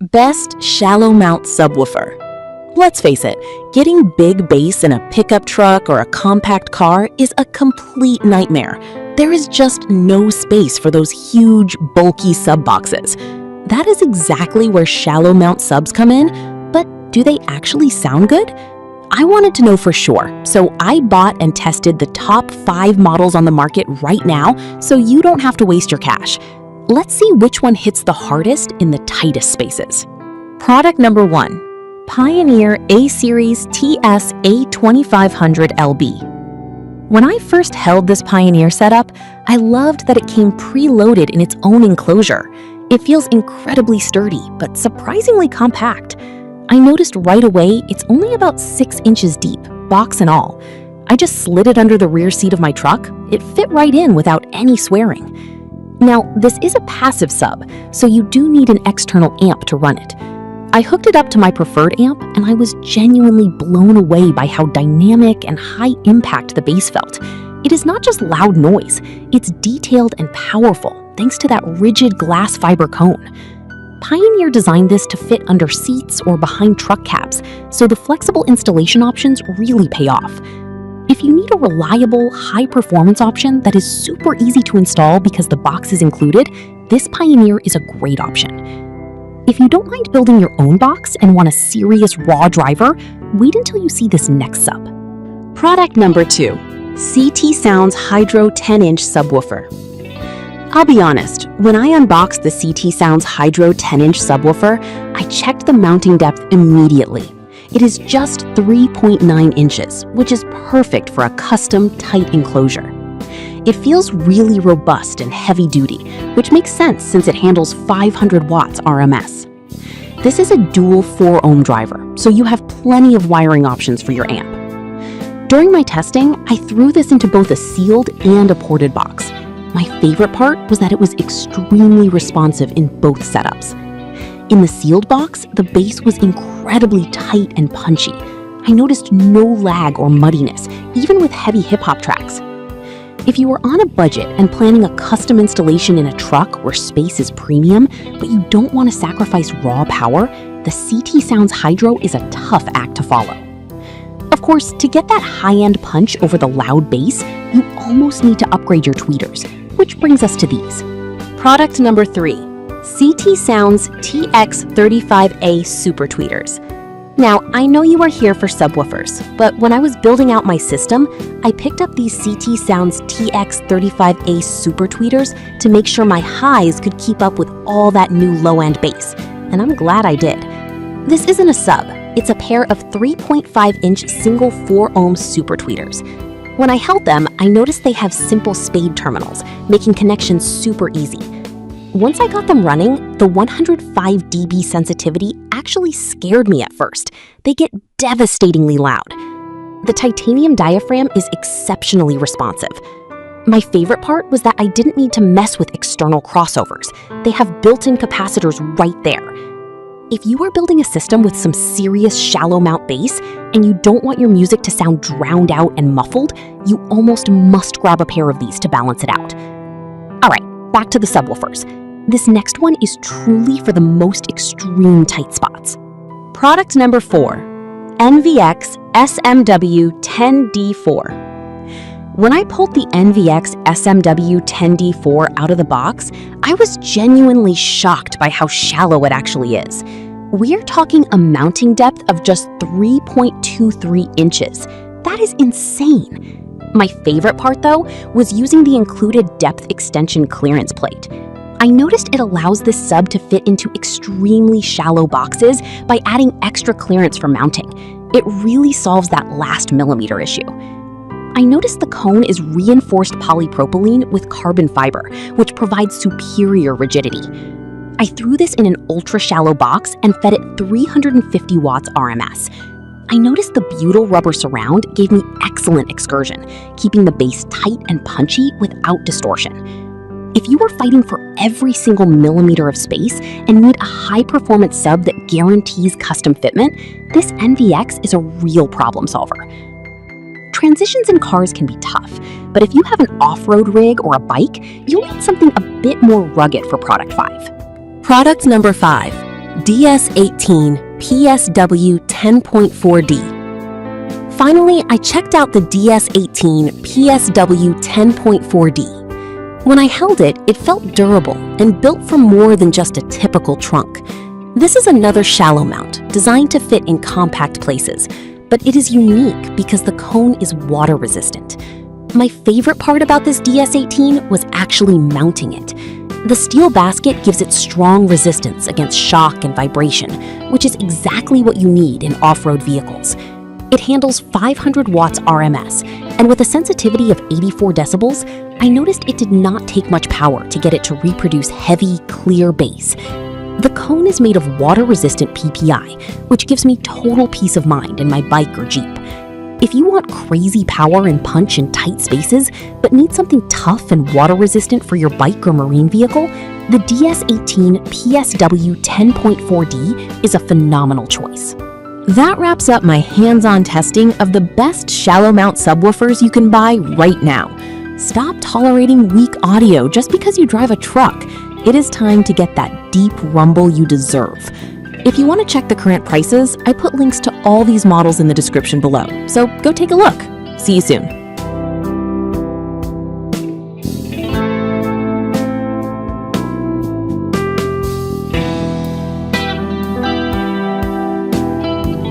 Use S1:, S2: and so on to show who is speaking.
S1: Best shallow mount subwoofer. Let's face it, getting big bass in a pickup truck or a compact car is a complete nightmare. There is just no space for those huge, bulky sub boxes. That is exactly where shallow mount subs come in, but do they actually sound good? I wanted to know for sure, so I bought and tested the top 5 models on the market right now so you don't have to waste your cash. Let's see which one hits the hardest in the tightest spaces. Product number 1. Pioneer A-Series TS A2500LB. When I first held this Pioneer setup, I loved that it came preloaded in its own enclosure. It feels incredibly sturdy, but surprisingly compact. I noticed right away it's only about 6 inches deep, box and all. I just slid it under the rear seat of my truck. It fit right in without any swearing. Now, this is a passive sub, so you do need an external amp to run it. I hooked it up to my preferred amp, and I was genuinely blown away by how dynamic and high impact the bass felt. It is not just loud noise, it's detailed and powerful thanks to that rigid glass fiber cone. Pioneer designed this to fit under seats or behind truck cabs, so the flexible installation options really pay off. If you need a reliable, high-performance option that is super easy to install because the box is included, this Pioneer is a great option. If you don't mind building your own box and want a serious raw driver, wait until you see this next sub. Product number 2. CT Sounds Hydro 10-inch Subwoofer. I'll be honest, when I unboxed the CT Sounds Hydro 10-inch subwoofer, I checked the mounting depth immediately. It is just 3.9 inches, which is perfect for a custom, tight enclosure. It feels really robust and heavy-duty, which makes sense since it handles 500 watts RMS. This is a dual 4-ohm driver, so you have plenty of wiring options for your amp. During my testing, I threw this into both a sealed and a ported box. My favorite part was that it was extremely responsive in both setups. In the sealed box, the bass was incredibly tight and punchy. I noticed no lag or muddiness, even with heavy hip-hop tracks. If you are on a budget and planning a custom installation in a truck where space is premium, but you don't want to sacrifice raw power, the CT Sounds Hydro is a tough act to follow. Of course, to get that high-end punch over the loud bass, you almost need to upgrade your tweeters, which brings us to these. Product number 3. CT Sounds TX35A Super Tweeters. Now, I know you are here for subwoofers, but when I was building out my system, I picked up these CT Sounds TX35A Super Tweeters to make sure my highs could keep up with all that new low-end bass, and I'm glad I did. This isn't a sub, it's a pair of 3.5-inch single 4-ohm super tweeters. When I held them, I noticed they have simple spade terminals, making connections super easy. Once I got them running, the 105 dB sensitivity actually scared me at first. They get devastatingly loud. The titanium diaphragm is exceptionally responsive. My favorite part was that I didn't need to mess with external crossovers. They have built-in capacitors right there. If you are building a system with some serious shallow mount bass and you don't want your music to sound drowned out and muffled, you almost must grab a pair of these to balance it out. All right, back to the subwoofers. This next one is truly for the most extreme tight spots. Product number 4, NVX SMW10D4. When I pulled the NVX SMW10D4 out of the box, I was genuinely shocked by how shallow it actually is. We're talking a mounting depth of just 3.23 inches. That is insane. My favorite part, though, was using the included depth extension clearance plate. I noticed it allows this sub to fit into extremely shallow boxes by adding extra clearance for mounting. It really solves that last millimeter issue. I noticed the cone is reinforced polypropylene with carbon fiber, which provides superior rigidity. I threw this in an ultra-shallow box and fed it 350 watts RMS. I noticed the butyl rubber surround gave me excellent excursion, keeping the bass tight and punchy without distortion. If you are fighting for every single millimeter of space and need a high-performance sub that guarantees custom fitment, this NVX is a real problem solver. Transitions in cars can be tough, but if you have an off-road rig or a bike, you'll need something a bit more rugged for Product 5. Product number 5, DS18 PSW 10.4D. Finally, I checked out the DS18 PSW 10.4D. When I held it, it felt durable and built for more than just a typical trunk. This is another shallow mount designed to fit in compact places, but it is unique because the cone is water resistant. My favorite part about this DS18 was actually mounting it. The steel basket gives it strong resistance against shock and vibration, which is exactly what you need in off-road vehicles. It handles 500 watts RMS, and with a sensitivity of 84 decibels, I noticed it did not take much power to get it to reproduce heavy, clear bass. The cone is made of water-resistant PPI, which gives me total peace of mind in my bike or Jeep. If you want crazy power and punch in tight spaces, but need something tough and water-resistant for your bike or marine vehicle, the DS18 PSW 10.4D is a phenomenal choice. That wraps up my hands-on testing of the best shallow mount subwoofers you can buy right now. Stop tolerating weak audio just because you drive a truck. It is time to get that deep rumble you deserve. If you want to check the current prices, I put links to all these models in the description below, so go take a look. See you soon.